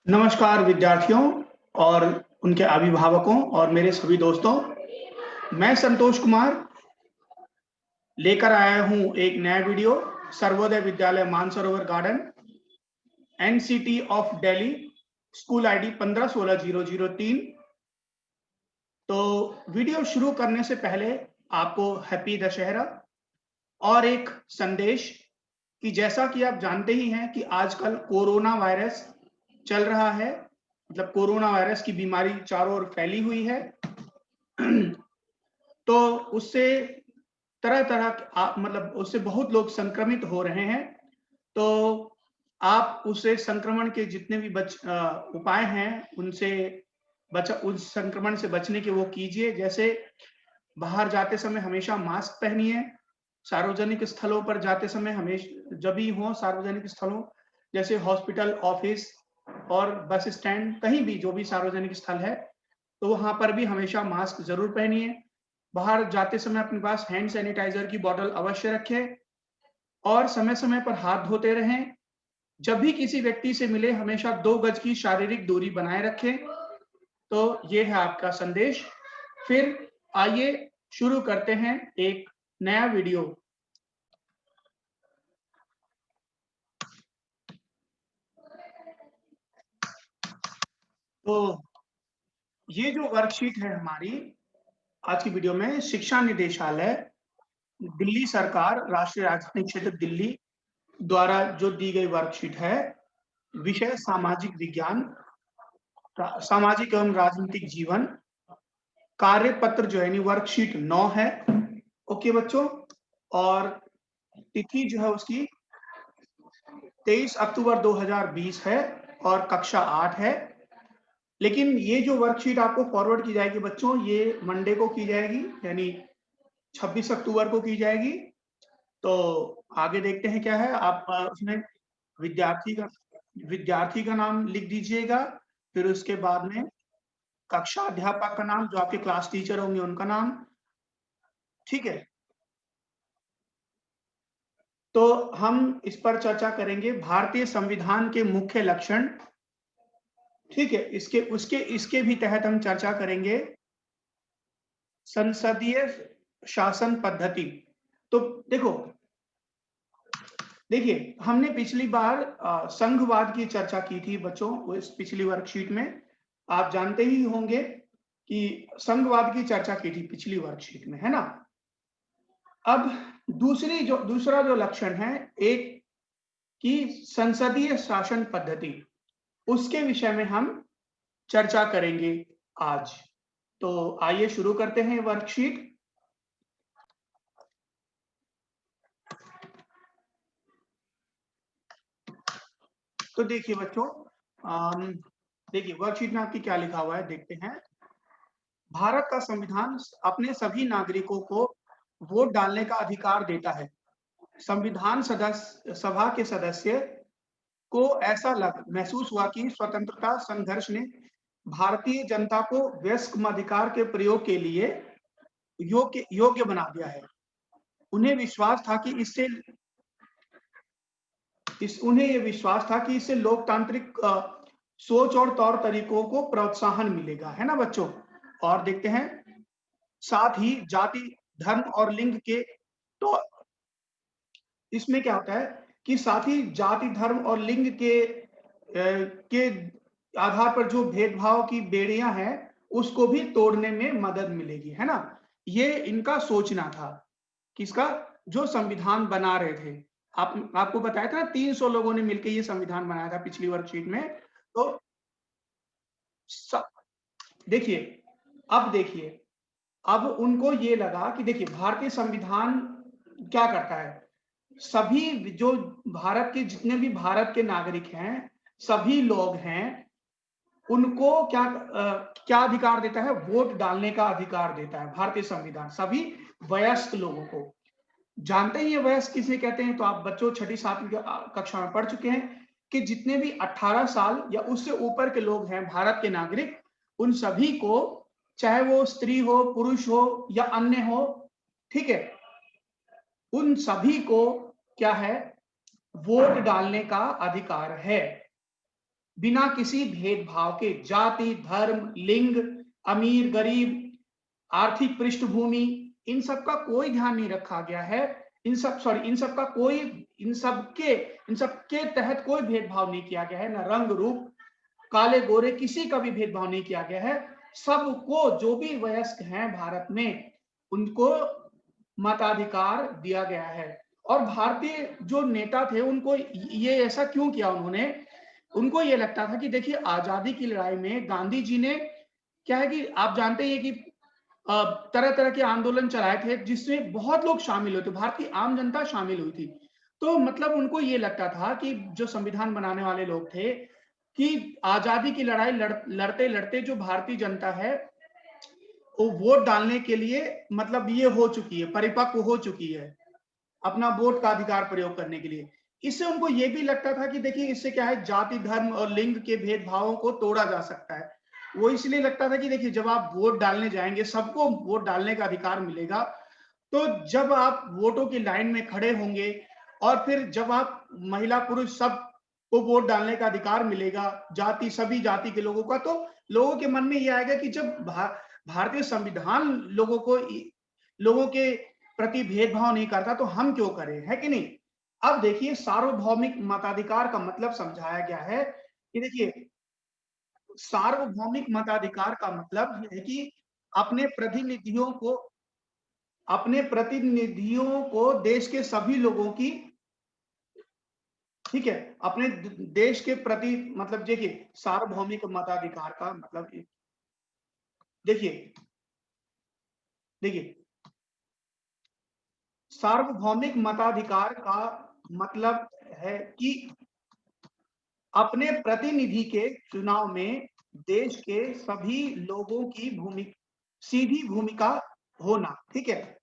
नमस्कार विद्यार्थियों और उनके अभिभावकों और मेरे सभी दोस्तों। मैं संतोष कुमार लेकर आया हूं एक नया video Sarvodaya Vidyalaya Mansarovar garden NCT of Delhi school ID 1516-003। तो वीडियो शुरू करने से पहले आपको हैप्पी दशहरा और एक संदेश कि जैसा कि आप जानते ही हैं कि आजकल कोरोना वायरस चल रहा है, मतलब कोरोना वायरस की बीमारी चारों ओर फैली हुई है। तो उससे तरह-तरह मतलब उससे बहुत लोग संक्रमित हो रहे हैं। तो आप उससे संक्रमण के जितने भी उपाय हैं, उस संक्रमण से बचने के वो कीजिए। जैसे बाहर जाते समय हमेशा मास्क पहनिए, सार्वजनिक स्थलों पर जाते समय जब भी हो सार्वजनिक स्थलों जैसे हॉस्पिटल, ऑफिस और बस स्टैंड, कहीं भी जो भी सार्वजनिक स्थल है, तो वहाँ पर भी हमेशा मास्क ज़रूर पहनिए। बाहर जाते समय अपने पास हैंड सैनिटाइज़र की बॉटल अवश्य रखें और समय-समय पर हाथ धोते रहें। जब भी किसी व्यक्ति से मिले हमेशा 2 गज की शारीरिक दूरी बनाए रखें। तो ये है आपका संदेश। फिर आइए शुरू करते हैं एक नया वीडियो। तो ये जो वर्कशीट है हमारी आज की वीडियो में शिक्षा निदेशालय, दिल्ली सरकार, राष्ट्रीय राजधानी क्षेत्र दिल्ली द्वारा जो दी गई वर्कशीट है, विषय सामाजिक विज्ञान, सामाजिक एवं राजनीतिक जीवन, कार्यपत्र जो है यानी वर्कशीट 9 है। ओके बच्चों, और तिथि जो है उसकी 23 अक्टूबर 2020 है और कक्षा 8 है। लेकिन ये जो वर्कशीट आपको फॉरवर्ड की जाएगी बच्चों, ये मंडे को की जाएगी, यानी 26 अक्टूबर को की जाएगी। तो आगे देखते हैं क्या है। आप उसमें विद्यार्थी का नाम लिख दीजिएगा, फिर उसके बाद में कक्षा अध्यापक का नाम, जो आपके क्लास टीचर होंगे उनका नाम, ठीक है। तो हम इस पर चर्चा करेंगे भारतीय संविधान के मुख्य लक्षण, ठीक है। इसके भी तहत हम चर्चा करेंगे संसदीय शासन पद्धति। तो देखिए हमने पिछली बार संघवाद की चर्चा की थी बच्चों, उस पिछली वर्कशीट में आप जानते ही होंगे कि संघवाद की चर्चा की थी पिछली वर्कशीट में, है ना। अब दूसरा जो लक्षण है एक की संसदीय शासन पद्धति, उसके विषय में हम चर्चा करेंगे आज। तो आइए शुरू करते हैं वर्कशीट। तो देखिए बच्चों, देखिए वर्कशीट में आपकी क्या लिखा हुआ है, देखते हैं। भारत का संविधान अपने सभी नागरिकों को वोट डालने का अधिकार देता है। संविधान सभा के सदस्य को ऐसा महसूस हुआ कि स्वतंत्रता संघर्ष ने भारतीय जनता को वयस्क मताधिकार के प्रयोग के लिए योग्य बना दिया है। उन्हें विश्वास था कि इससे लोकतांत्रिक सोच और तौर तरीकों को प्रोत्साहन मिलेगा, है ना बच्चों। और देखते हैं, साथ ही जाति, धर्म और लिंग के, तो इसमें क्या होता है कि साथ ही जाति, धर्म और लिंग के आधार पर जो भेदभाव की बेड़ियां हैं उसको भी तोड़ने में मदद मिलेगी, है ना। ये इनका सोचना था, किसका, जो संविधान बना रहे थे। आपको बताया था ना, 300 लोगों ने मिलकर ये संविधान बनाया था पिछली वर्कशीट में। तो देखिए, अब उनको ये लगा कि देखिए भारतीय संविधान क्या करता है, सभी जो भारत के जितने भी भारत के नागरिक हैं, सभी लोग हैं, उनको क्या अधिकार देता है, वोट डालने का अधिकार देता है भारतीय संविधान, सभी वयस्क लोगों को। जानते ही है वयस्क किसे कहते हैं, तो आप बच्चों 6ठी 7वीं कक्षा में पढ़ चुके हैं कि जितने भी 18 साल या उससे ऊपर के लोग हैं भारत के नागरिक, उन सभी को, चाहे वो स्त्री हो, पुरुष हो या अन्य हो, ठीक है, उन सभी को क्या है, वोट डालने का अधिकार है, बिना किसी भेदभाव के। जाति, धर्म, लिंग, अमीर, गरीब, आर्थिक पृष्ठभूमि, इन सब का कोई ध्यान नहीं रखा गया है। इन सब का कोई, इन सब के तहत कोई भेदभाव नहीं किया गया है, ना रंग रूप, काले गोरे, किसी का भी भेदभाव नहीं किया गया है। सबको, जो भी वयस्क हैं भारत में, उनको मताधिकार दिया गया है। और भारतीय जो नेता थे, उनको ये ऐसा क्यों किया उन्होंने? उनको ये लगता था कि देखिए, आजादी की लड़ाई में गांधी जी ने, क्या है कि आप जानते हैं कि तरह तरह के आंदोलन चलाए थे, जिसमें बहुत लोग शामिल हुए थे, भारतीय आम जनता शामिल हुई थी। तो मतलब उनको ये लगता था कि जो संविधान बनाने वाले लोग थे, कि आजादी की लड़ाई लड़ते लड़ते जो भारतीय जनता है, वो वोट डालने के लिए मतलब ये हो चुकी है, परिपक्व हो चुकी है अपना वोट का अधिकार प्रयोग करने के लिए। इससे उनको ये भी लगता था कि देखिए, इससे क्या है, जाति, धर्म और लिंग के भेदभावों को तोड़ा जा सकता है। वो इसलिए लगता था कि देखिए, जब आप वोट डालने जाएंगे, सबको वोट डालने का अधिकार मिलेगा। तो जब आप वोटों की लाइन में खड़े होंगे, और फिर जब आप महिला पुरुष सब को वोट डालने का अधिकार मिलेगा, जाति, सभी जाति के लोगों का, तो लोगों के मन में ये आएगा कि जब भारतीय संविधान लोगों के प्रति भेदभाव नहीं करता, तो हम क्यों करें, है कि नहीं? अब देखिए, सार्वभौमिक मताधिकार का मतलब समझाया गया है कि देखिए, सार्वभौमिक मताधिकार का मतलब ये है कि अपने प्रतिनिधियों को देश के सभी लोगों की, ठीक है, अपने देश के प्रति, मतलब देखिए, सार्वभौमिक मताधिकार का मतलब देखिए, देखिए, सार्वभौमिक मताधिकार का मतलब है कि अपने प्रतिनिधि के चुनाव में देश के सभी लोगों की सीधी भूमिका होना, ठीक है।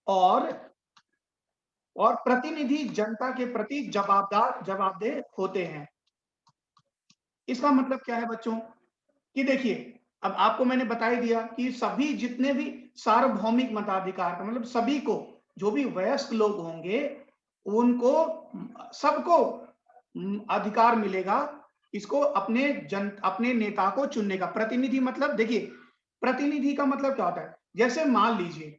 और प्रतिनिधि जनता के प्रति जवाबदेह होते हैं। इसका मतलब क्या है बच्चों, कि देखिए, अब आपको मैंने बता ही दिया कि सभी, जितने भी सार्वभौमिक मताधिकार का मतलब सभी को, जो भी वयस्क लोग होंगे, उनको, सबको अधिकार मिलेगा इसको अपने नेता को चुनने का। प्रतिनिधि मतलब देखिए, प्रतिनिधि का मतलब क्या होता है? जैसे मान लीजिए,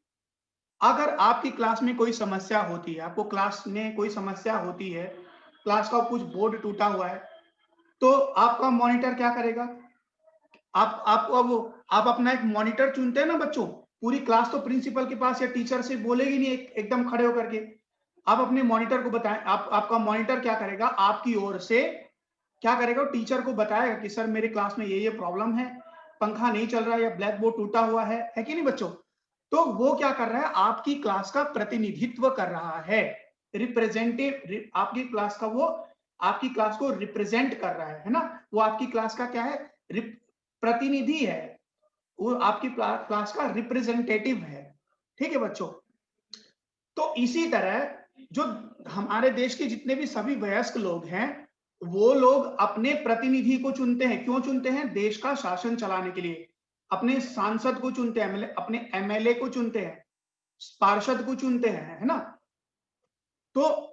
अगर आपकी क्लास में कोई समस्या होती है, आपको क्लास में कोई समस्या होती है, क्लास का कुछ बोर्ड टूटा हुआ है, तो आपका मॉनिटर क्या करेगा? आपको अब आप अपना एक मॉनिटर चुनते हैं ना बच्चों। पूरी क्लास तो प्रिंसिपल के पास या टीचर से बोलेगी नहीं, एकदम खड़े होकर के। आप अपने मॉनिटर को बताएं, आपका मॉनिटर क्या करेगा? आपकी ओर से क्या करेगा? टीचर को बताएगा कि सर, मेरे क्लास में ये प्रॉब्लम है, पंखा नहीं चल रहा है या ब्लैक बोर्ड टूटा हुआ है कि नहीं बच्चों? तो वो क्या कर रहा है? आपकी क्लास का प्रतिनिधित्व कर रहा है, आपकी क्लास का वो आपकी क्लास को रिप्रेजेंट कर रहा है ना? वो आपकी क्लास का क्या है? प्रतिनिधि है, वो आपकी क्लास का रिप्रेजेंटेटिव है, ठीक है बच्चों? तो इसी तरह जो हमारे देश के जितने भी सभी वयस्क लोग हैं, वो लोग अपने प्रतिनिधि को चुनते हैं। क्यों चुनते हैं? देश का शासन चलाने के लिए। अपने सांसद को चुनते हैं, अपने एमएलए को चुनते हैं, पार्षद को चुनते हैं, है ना? तो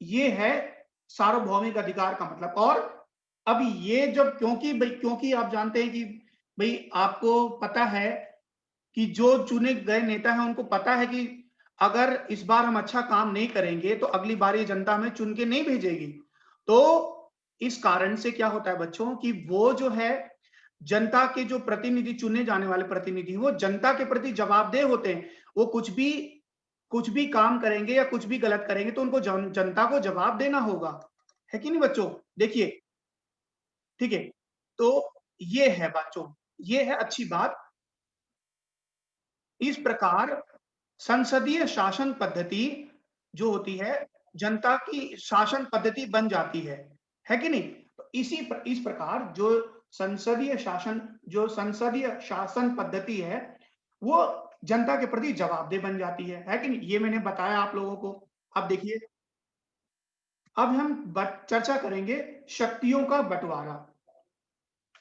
ये है सार्वभौमिक अधिकार का मतलब। और अब ये जब, क्योंकि आप जानते हैं कि भाई, आपको पता है कि जो चुने गए नेता हैं, उनको पता है कि अगर इस बार हम अच्छा काम नहीं करेंगे, तो अगली बार ये जनता हमें चुन के नहीं भेजेगी। तो इस कारण से क्या होता है बच्चों, कि वो जो है, जनता के जो प्रतिनिधि, चुने जाने वाले प्रतिनिधि, वो जनता के प्रति जवाबदेह होते हैं। वो कुछ भी काम करेंगे या कुछ भी गलत करेंगे, तो उनको जनता को जवाब देना होगा, है कि नहीं बच्चों? देखिए, ठीक है, तो ये है बच्चों, ये है अच्छी बात। इस प्रकार संसदीय शासन पद्धति जो होती है, जनता की शासन पद्धति बन जाती है कि नहीं? तो इस प्रकार जो संसदीय शासन पद्धति है, वो जनता के प्रति जवाबदेह बन जाती है कि नहीं? ये मैंने बताया आप लोगों को। अब देखिए, अब हम चर्चा करेंगे शक्तियों का बंटवारा।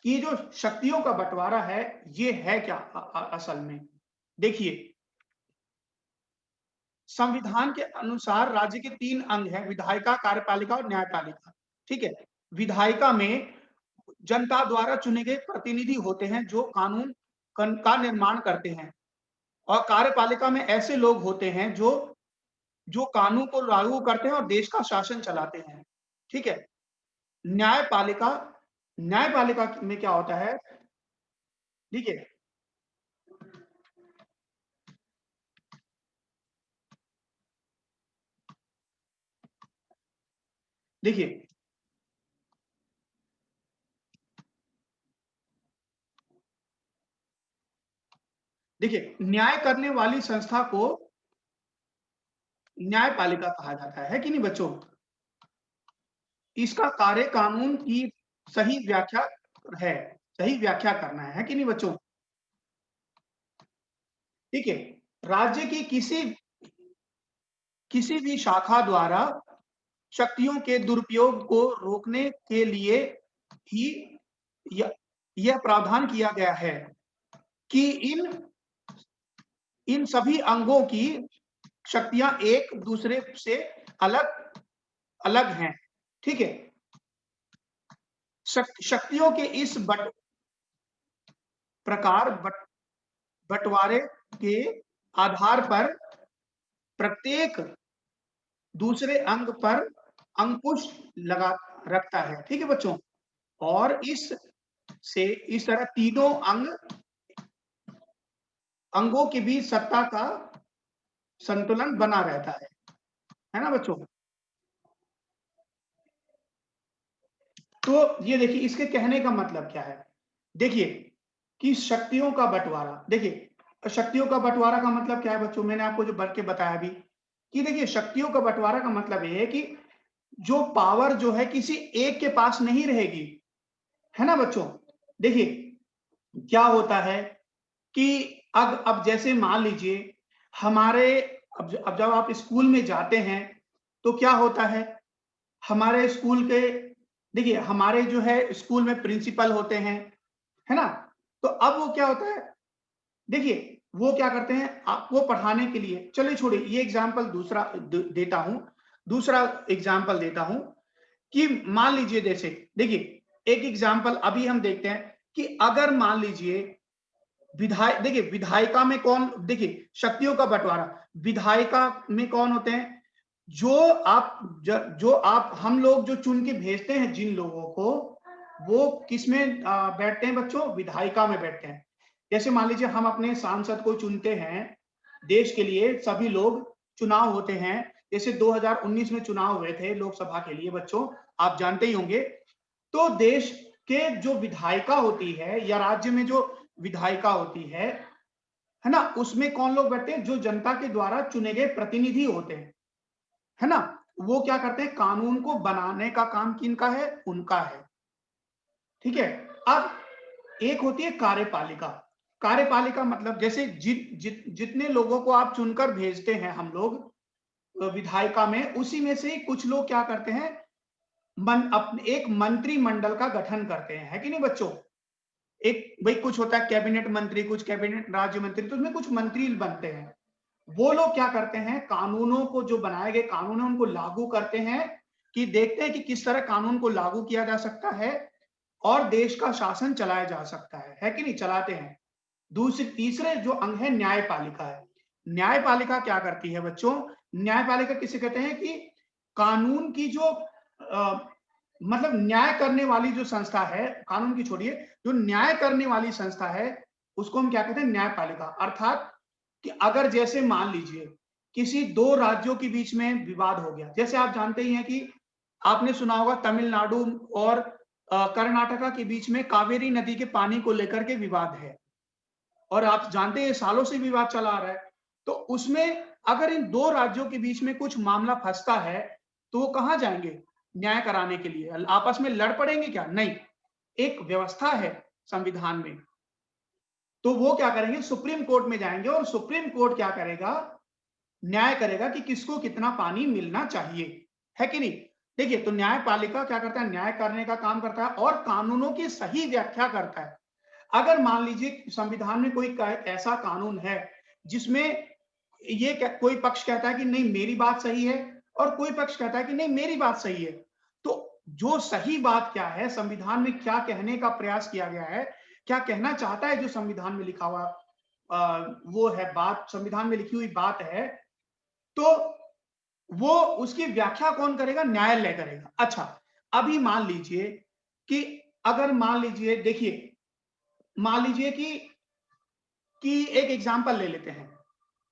ये जो शक्तियों का बंटवारा है, ये है क्या असल में? देखिए, संविधान के अनुसार राज्य के 3 अंग हैं, विधायिका, कार्यपालिका और न्यायपालिका। ठीक है? विधायिका में जनता द्वारा चुने गए प्रतिनिधि होते हैं जो कानून का निर्माण करते हैं, और कार्यपालिका में ऐसे लोग होते हैं जो जो कानून को लागू करते हैं और देश का शासन चलाते हैं। ठीक है? न्यायपालिका न्यायपालिका में क्या होता है? देखिए देखिए देखिए, न्याय करने वाली संस्था को न्यायपालिका कहा जाता है कि नहीं बच्चों? इसका कार्य कानून की सही व्याख्या है, सही व्याख्या करना है कि नहीं बच्चों? ठीक है? राज्य की किसी भी शाखा द्वारा शक्तियों के दुरुपयोग को रोकने के लिए ही यह प्रावधान किया गया है कि इन सभी अंगों की शक्तियां एक दूसरे से अलग अलग हैं। ठीक है? शक्तियों के इस बंटवारे के आधार पर प्रत्येक दूसरे अंग पर अंकुश लगा रखता है। ठीक है बच्चों? और इस तरह तीनों अंगों के बीच सत्ता का संतुलन बना रहता है ना बच्चों? तो ये देखिए, इसके कहने का मतलब क्या है? देखिए कि शक्तियों का बंटवारा, देखिए शक्तियों का बंटवारा का मतलब क्या है बच्चों? मैंने आपको जो बढ़ के बताया अभी कि देखिए, शक्तियों का बंटवारा का मतलब ये है कि जो पावर जो है किसी एक के पास नहीं रहेगी, है ना बच्चों? देखिए क्या होता है कि अब जैसे मान लीजिए हमारे, अब जब आप स्कूल में जाते हैं तो क्या होता है? हमारे स्कूल के, देखिए हमारे जो है स्कूल में प्रिंसिपल होते हैं, है ना? तो अब वो क्या होता है, देखिए वो क्या करते हैं आपको पढ़ाने के लिए, चलिए छोड़िए ये एग्जाम्पल दूसरा देता हूं, दूसरा एग्जाम्पल देता हूं कि मान लीजिए, जैसे देखिए एक एग्जाम्पल अभी हम देखते हैं कि अगर मान लीजिए देखिए विधायिका में कौन, देखिए शक्तियों का बंटवारा, विधायिका में कौन होते हैं? जो आप हम लोग जो चुन के भेजते हैं जिन लोगों को, वो किस में बैठते हैं बच्चों? विधायिका में बैठते हैं। जैसे मान लीजिए हम अपने सांसद को चुनते हैं, देश के लिए सभी लोग चुनाव होते हैं, जैसे 2019 में चुनाव हुए थे लोकसभा के लिए बच्चों, आप जानते ही होंगे। तो देश के जो विधायिका होती है या राज्य में जो विधायिका होती है ना, उसमें कौन लोग बैठते हैं? जो जनता के द्वारा चुने गए प्रतिनिधि होते हैं, है ना? वो क्या करते हैं? कानून को बनाने का काम किनका है? उनका है। ठीक है? अब एक होती है कार्यपालिका। कार्यपालिका मतलब जैसे जितने लोगों को आप चुनकर भेजते हैं हम लोग विधायिका में, उसी में से कुछ लोग क्या करते हैं, एक मंत्रिमंडल का गठन करते हैं, है कि नहीं बच्चों? एक भाई कुछ होता है कैबिनेट मंत्री, कुछ कैबिनेट राज्य मंत्री, तो उसमें कुछ मंत्री बनते हैं। वो लोग क्या करते हैं? कानूनों को, जो बनाए गए कानून है उनको लागू करते हैं, कि देखते हैं कि किस तरह कानून को लागू किया जा सकता है और देश का शासन चलाया जा सकता है कि नहीं? चलाते हैं। तीसरे जो अंग है न्यायपालिका है। न्यायपालिका क्या करती है बच्चों? न्यायपालिका किसे कहते हैं? कि कानून की जो मतलब न्याय करने वाली जो संस्था है, कानून की छोड़िए, जो न्याय करने वाली संस्था है उसको हम क्या कहते हैं? न्यायपालिका। अर्थात कि अगर जैसे मान लीजिए किसी दो राज्यों के बीच में विवाद हो गया, जैसे आप जानते ही हैं कि आपने सुना होगा तमिलनाडु और कर्नाटका के बीच में कावेरी नदी के पानी को लेकर के विवाद है, और आप जानते हैं सालों से विवाद चला आ रहा है। तो उसमें अगर इन दो राज्यों के बीच में कुछ मामला फंसता है तो वो कहां जाएंगे न्याय कराने के लिए? आपस में लड़ पड़ेंगे क्या? नहीं, एक व्यवस्था है संविधान में, तो वो क्या करेंगे? सुप्रीम कोर्ट में जाएंगे और सुप्रीम कोर्ट क्या करेगा? न्याय करेगा कि किसको कितना पानी मिलना चाहिए, है कि नहीं? देखिए तो न्यायपालिका क्या करता है? न्याय करने का काम करता है और कानूनों की सही व्याख्या करता है। अगर मान लीजिए संविधान में कोई ऐसा कानून है जिसमें कोई पक्ष कहता है कि नहीं मेरी बात सही है और कोई पक्ष कहता है कि नहीं मेरी बात सही है। तो जो सही बात क्या है, संविधान में क्या कहने का प्रयास किया गया है, क्या कहना चाहता है जो संविधान में लिखा हुआ वो है बात, संविधान में लिखी हुई बात है, तो वो उसकी व्याख्या कौन करेगा? न्यायालय करेगा। अच्छा, अभी मान लीजिए कि अगर मान लीजिए देखिए, मान लीजिए कि एक एग्जांपल ले लेते हैं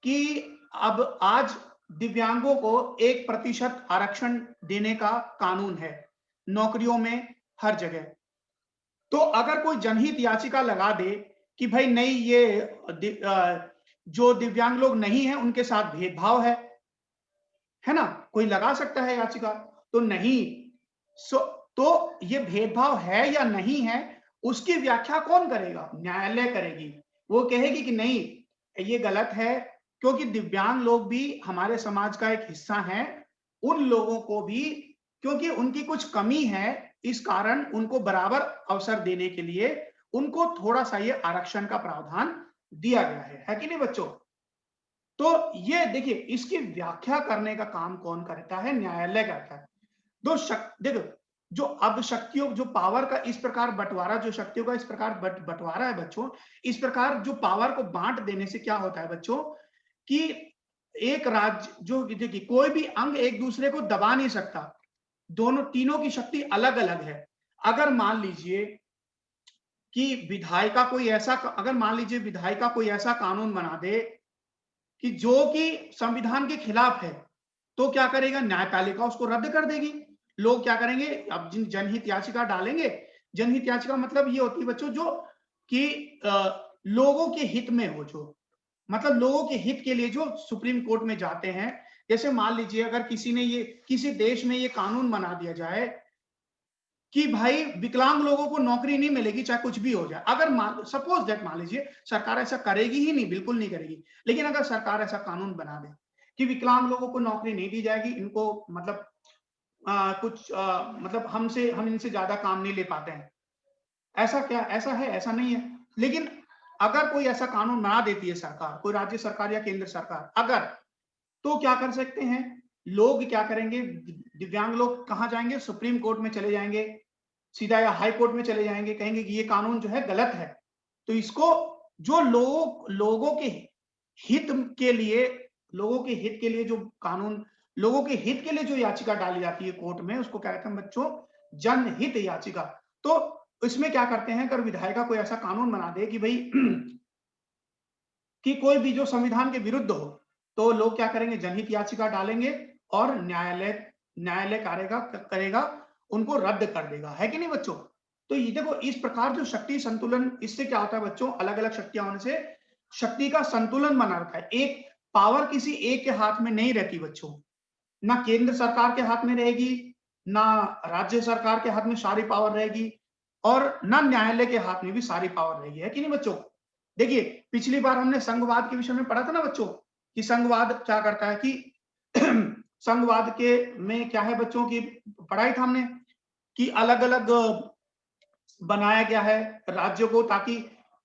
कि अब आज दिव्यांगों को 1% आरक्षण देने का कानून है नौकरियों में, हर जगह। तो अगर कोई जनहित याचिका लगा दे कि भाई नहीं ये जो दिव्यांग लोग नहीं है उनके साथ भेदभाव है ना? कोई लगा सकता है याचिका, तो नहीं। तो ये भेदभाव है या नहीं है, उसकी व्याख्या कौन करेगा? न्यायालय करेगी। वो कहेगी कि नहीं, ये गलत है, क्योंकि दिव्यांग लोग भी हमारे समाज का एक हिस्सा हैं। उन लोगों को भी, क्योंकि उनकी कुछ कमी है, इस कारण उनको बराबर अवसर देने के लिए उनको थोड़ा-सा ये आरक्षण का प्रावधान दिया गया है कि नहीं बच्चों? तो ये देखिए, इसकी व्याख्या करने का काम कौन करता है? न्यायालय करता है। देखो, जो अब शक्तियों, जो पावर का इस प्रकार बंटवारा, जो शक्तियों का इस प्रकार बंटवारा है बच्चों, इस प्रकार जो पावर को बांट देने से क्या होता है बच्चों, कि एक राज्य, जो देखिए कोई भी अंग एक दूसरे को दबा नहीं सकता, दोनों तीनों की शक्ति अलग अलग है। अगर मान लीजिए कि विधायिका कोई ऐसा, अगर मान लीजिए विधायिका कोई ऐसा कानून बना दे कि जो कि संविधान के खिलाफ है, तो क्या करेगा? न्यायपालिका उसको रद्द कर देगी। लोग क्या करेंगे? अब जनहित याचिका डालेंगे। जनहित याचिका मतलब ये होती है बच्चों, जो कि लोगों के हित में हो, जो मतलब लोगों के हित के लिए जो सुप्रीम कोर्ट में जाते हैं। जैसे मान लीजिए अगर किसी देश में ये कानून बना दिया जाए कि भाई विकलांग लोगों को नौकरी नहीं मिलेगी, चाहे कुछ भी हो जाए। अगर सपोज दैट, मान लीजिए सरकार ऐसा करेगी ही नहीं, बिल्कुल नहीं करेगी, लेकिन अगर सरकार ऐसा कानून बना दे कि विकलांग लोगों को नौकरी नहीं दी जाएगी, इनको मतलब मतलब हम इनसे ज्यादा काम नहीं ले पाते हैं, ऐसा क्या ऐसा है? ऐसा नहीं है। लेकिन अगर कोई ऐसा कानून बना देती है सरकार, कोई राज्य सरकार या केंद्र सरकार, अगर, तो क्या कर सकते हैं लोग? क्या करेंगे? दिव्यांग लोग कहां जाएंगे? सुप्रीम कोर्ट में चले जाएंगे, सीधा, या हाई कोर्ट में चले जाएंगे, कहेंगे कि ये कानून जो है गलत है। तो इसको, जो लोगों के हित के लिए, लोगों के हित के लिए जो कानून, लोगों के हित के लिए जो याचिका डाली जाती है कोर्ट में, उसको क्या कहते हैं बच्चों? जनहित याचिका। तो इसमें क्या करते हैं, अगर विधायिका कोई ऐसा कानून बना दे कि भाई कि कोई भी जो संविधान के विरुद्ध हो, तो लोग क्या करेंगे? जनहित याचिका डालेंगे और न्यायालय करेगा, उनको रद्द कर देगा, है कि नहीं बच्चों? तो ये देखो, इस प्रकार जो शक्ति संतुलन, इससे क्या होता है बच्चों? अलग अलग शक्तियां होने से शक्ति का संतुलन बना रहता है। एक पावर किसी एक के हाथ में नहीं रहती बच्चों, ना केंद्र सरकार के हाथ में रहेगी, ना राज्य सरकार के हाथ में सारी पावर रहेगी, और ना न्यायालय के हाथ में भी सारी पावर रहेगी, है कि नहीं बच्चों? देखिए, पिछली बार हमने संघवाद के विषय में पढ़ा था ना बच्चों, कि संघवाद क्या करता है, कि संघवाद के में क्या है बच्चों की, पढ़ाई था हमने कि अलग अलग बनाया गया है राज्यों को, ताकि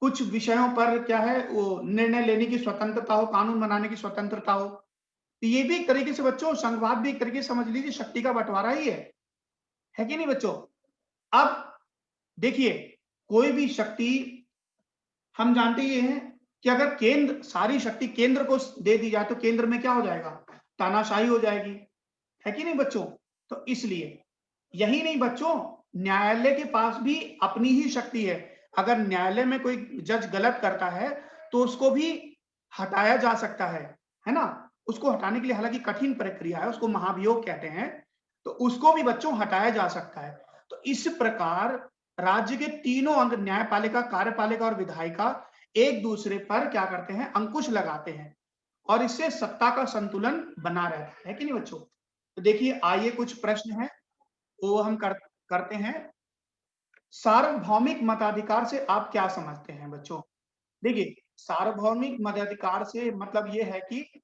कुछ विषयों पर क्या है, वो निर्णय लेने की स्वतंत्रता हो, कानून बनाने की स्वतंत्रता हो। तो ये भी एक तरीके से बच्चों, संघवाद भी एक तरीके से समझ लीजिए शक्ति का बंटवारा ही है कि नहीं बच्चों? अब देखिए, कोई भी शक्ति, हम जानते ही हैं कि अगर सारी शक्ति केंद्र को दे दी जाए, तो केंद्र में क्या हो जाएगा? तानाशाही हो जाएगी, है कि नहीं बच्चों? तो इसलिए, यही नहीं बच्चों, न्यायालय के पास भी अपनी ही शक्ति है। अगर न्यायालय में कोई जज गलत करता है, तो उसको भी हटाया जा सकता है ना? उसको हटाने के लिए हालांकि कठिन प्रक्रिया है, उसको महाभियोग कहते हैं, तो उसको भी बच्चों हटाया जा सकता है। तो इस प्रकार राज्य के तीनों अंग, न्यायपालिका, कार्यपालिका और विधायिका, एक दूसरे पर क्या करते हैं? अंकुश लगाते हैं, और इससे सत्ता का संतुलन बना रहता है कि नहीं बच्चों? तो देखिए, आइए कुछ प्रश्न हैं, वो हम करते हैं। सार्वभौमिक मताधिकार से आप क्या समझते हैं बच्चों? देखिए, सार्वभौमिक मताधिकार से मतलब ये है कि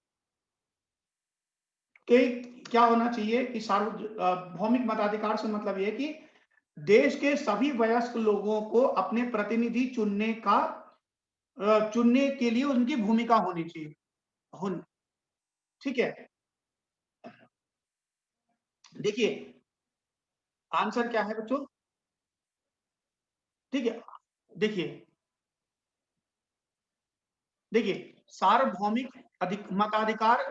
क्या होना चाहिए, कि सार्वभौमिक मताधिकार से मतलब ये है कि देश के सभी वयस्क लोगों को अपने प्रतिनिधि चुनने के लिए उनकी भूमिका होनी चाहिए। ठीक है, देखिए आंसर क्या है बच्चों? ठीक है, देखिए देखिए सार्वभौमिक मताधिकार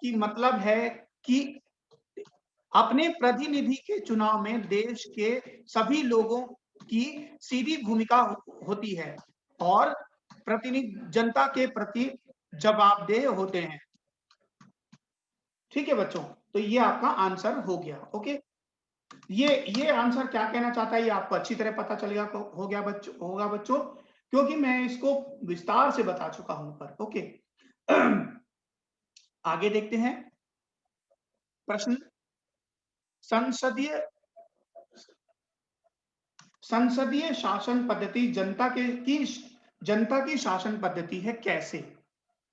की मतलब है कि अपने प्रतिनिधि के चुनाव में देश के सभी लोगों की सीधी भूमिका होती है और प्रतिनिधि जनता के प्रति जवाबदेह होते हैं। ठीक है बच्चों, तो ये आपका आंसर हो गया। ओके, ये आंसर क्या कहना चाहता है ये आपको अच्छी तरह पता चल गया होगा बच्चों, क्योंकि मैं इसको विस्तार से बता चुका हूं पर। ओके, आगे देखते हैं प्रश्न। संसदीय संसदीय शासन पद्धति जनता की शासन पद्धति है कैसे?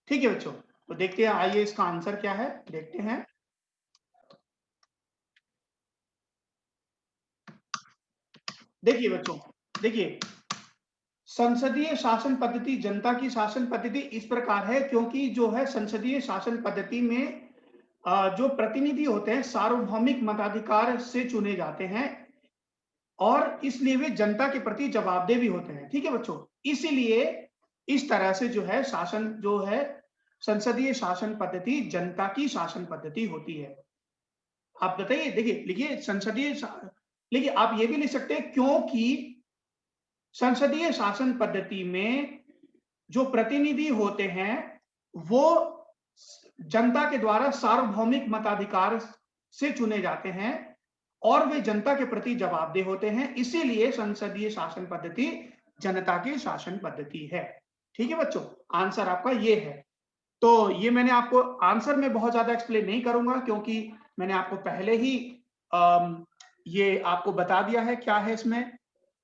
ठीक है बच्चों, तो देखते हैं, आइए इसका आंसर क्या है देखते हैं। देखिए बच्चों, देखिए संसदीय शासन पद्धति जनता की शासन पद्धति इस प्रकार है, क्योंकि जो है संसदीय शासन पद्धति में जो प्रतिनिधि होते हैं सार्वभौमिक मताधिकार से चुने जाते हैं और इसलिए वे जनता के प्रति जवाबदेह भी होते हैं। ठीक है बच्चों, इसीलिए इस तरह से जो है शासन जो है संसदीय शासन पद्धति जनता की शासन पद्धति होती है। आप बताइए, देखिए लिखिए लिखिए, आप ये भी लिख सकते हैं क्योंकि संसदीय शासन पद्धति में जो प्रतिनिधि होते हैं वो जनता के द्वारा सार्वभौमिक मताधिकार से चुने जाते हैं और वे जनता के प्रति जवाबदेह होते हैं, इसीलिए संसदीय शासन पद्धति जनता की शासन पद्धति है। ठीक है बच्चों, आंसर आपका ये है। तो ये मैंने आपको आंसर में बहुत ज्यादा एक्सप्लेन नहीं करूंगा, क्योंकि मैंने आपको पहले ही ये आपको बता दिया है क्या है इसमें।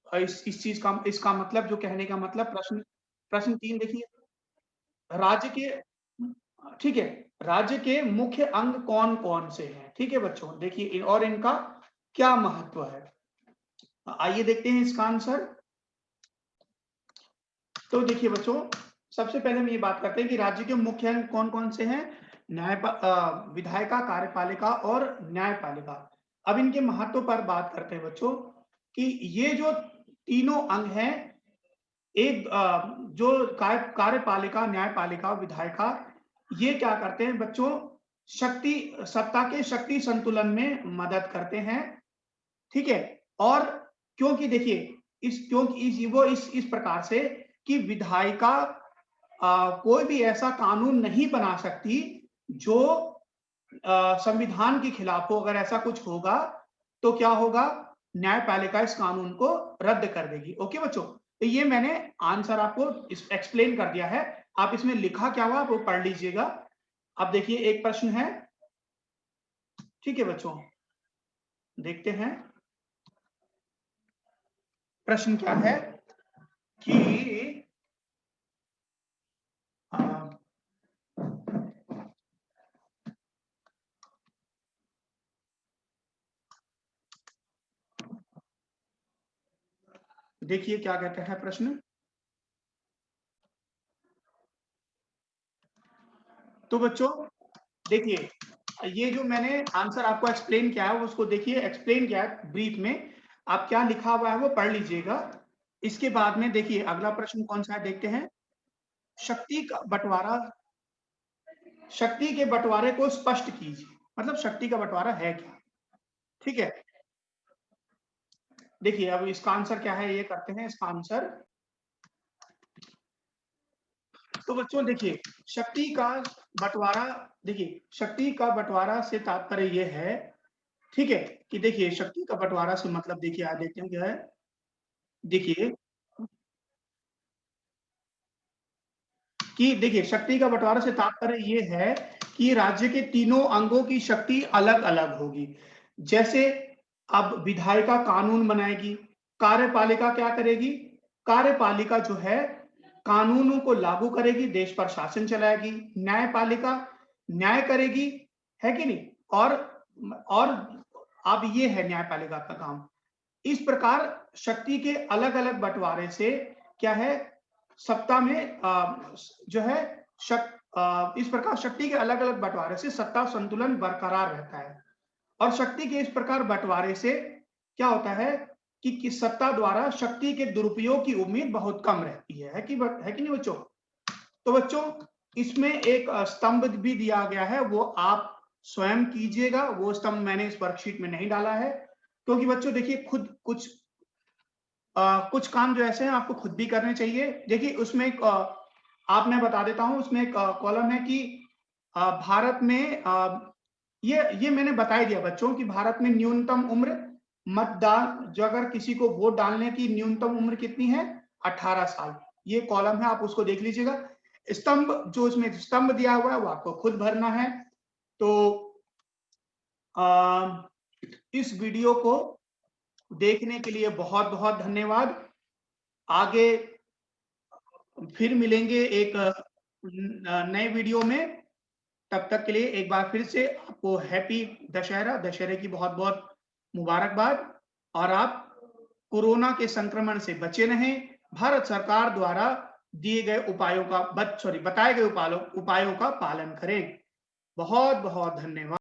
इस चीज का इसका मतलब जो कहने का मतलब प्रश्न प्रश्न 3 देखिए, राज्य के ठीक है, राज्य के मुख्य अंग कौन-कौन से हैं? ठीक है बच्चों, देखिए और इनका क्या महत्व है? आइए देखते हैं इसका आंसर। तो देखिए बच्चों, सबसे पहले हम ये बात करते हैं कि राज्य के मुख्य अंग कौन-कौन से हैं? विधायिका, कार्यपालिका और न्यायपालिका। अब इनके महत्व पर बात करते हैं बच्चों, कि ये जो तीनों अंग हैं, एक जो कार्यपालिका, न्यायपालिका और विधायिका, ये क्या करते हैं बच्चों? सत्ता के शक्ति संतुलन में मदद करते हैं। ठीक है, और क्योंकि देखिए क्योंकि वो इस प्रकार से कि विधायिका कोई भी ऐसा कानून नहीं बना सकती जो संविधान के खिलाफ हो। अगर ऐसा कुछ होगा तो क्या होगा? न्यायपालिका इस कानून को रद्द कर देगी। ओके बच्चों, तो ये मैंने आंसर आपको एक्सप्लेन कर दिया है। आप इसमें लिखा क्या हुआ वो पढ़ लीजिएगा। अब देखिए एक प्रश्न है, ठीक है बच्चों, देखते हैं प्रश्न क्या है कि अ, देखिए क्या कहते हैं प्रश्न। तो बच्चों देखिए, ये जो मैंने आंसर आपको एक्सप्लेन किया है उसको देखिए, एक्सप्लेन किया है ब्रीफ में। आप क्या लिखा हुआ है वो पढ़ लीजिएगा। इसके बाद में देखिए अगला प्रश्न कौन सा है देखते हैं। शक्ति का बंटवारा, शक्ति के बंटवारे को स्पष्ट कीजिए। मतलब शक्ति का बंटवारा है क्या? ठीक है, देखिए अब इसका आंसर क्या है ये करते हैं इसका आंसर। तो बच्चों देखिए, शक्ति का बंटवारा, देखिए शक्ति का बंटवारा से तात्पर्य ये है, ठीक है, कि देखिए शक्ति का बंटवारा से मतलब देखिए आज देखते हैं क्या है। देखिए कि देखिए शक्ति का बंटवारा से तात्पर्य ये है कि राज्य के तीनों अंगों की शक्ति अलग-अलग होगी। जैसे अब विधायिका कानून बनाएगी, कार्यपालिका क्या करेगी? कार्यपालिका जो है कानूनों को लागू करेगी, देश पर शासन चलाएगी। न्यायपालिका न्याय करेगी, है कि नहीं? और अब ये है न्यायपालिका का काम। इस प्रकार शक्ति के अलग-अलग बंटवारे से क्या है, सत्ता में जो है इस प्रकार शक्ति के अलग-अलग बंटवारे से सत्ता संतुलन बरकरार रहता है और शक्ति के इस प्रकार बंटवारे से क्या होता है कि सत्ता द्वारा शक्ति के दुरुपयोग की उम्मीद बहुत कम रहती है कि नहीं बच्चों? तो बच्चों इसमें एक स्तंभ भी दिया गया है, वो आप स्वयं कीजिएगा। वो स्तंभ मैंने इस वर्कशीट में नहीं डाला है क्योंकि बच्चों देखिए खुद कुछ काम जो ऐसे हैं आपको खुद भी करने चाहिए। देखिए उसमें एक आप मैं बता देता हूँ, उसमें एक कॉलम है कि भारत में ये मैंने बता ही दिया बच्चों कि भारत में न्यूनतम उम्र मतदान जो अगर किसी को वोट डालने की न्यूनतम उम्र कितनी है 18 साल। ये कॉलम है, आप उसको देख लीजिएगा। स्तंभ जो इसमें स्तंभ दिया हुआ है वो आपको खुद भरना है। तो इस वीडियो को देखने के लिए बहुत-बहुत धन्यवाद। आगे फिर मिलेंगे एक नए वीडियो में। तब तक के लिए एक बार फिर से आपको हैप्पी दशहरा, दशहरे की बहुत-बहुत मुबारकबाद और आप कोरोना के संक्रमण से बचे रहें। भारत सरकार द्वारा दिए गए उपायों का बताए गए उपायों का पालन करें। बहुत-बहुत धन्यवाद।